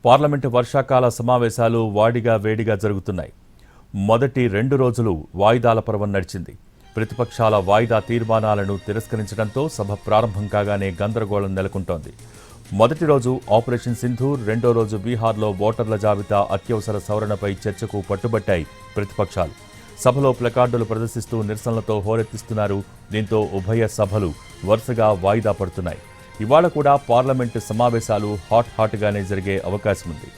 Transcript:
Parliament వర్షాకాల సమావేశాలు వాడిగా వేడిగా జరుగుతున్నాయి. మొదటి 2 రోజులు వాయిదాల పర్వం నడిచింది. ప్రతిపక్షాల వాయిదా తీర్మానాలను తిరస్కరించడంతో సభ ప్రారంభం కాగానే గందరగోళం నెలకొంటోంది. మొదటి రోజు ఆపరేషన్ సింధూర్, రెండో రోజు బీహార్లో ఓటర్ల జాబితా అత్యవసర సవరణపై చర్చకు పట్టుబట్టాయి ప్రతిపక్షాలు. సభలో ప్లకార్డులు ప్రదర్శిస్తూ నిరసనలతో హోరెత్తిస్తున్నారు. దీంతో ఉభయ సభలు వరుసగా వాయిదా పడుతున్నాయి. ఇవాళ కూడా పార్లమెంటు సమావేశాలు హాట్గానే జరిగే అవకాశం ఉంది.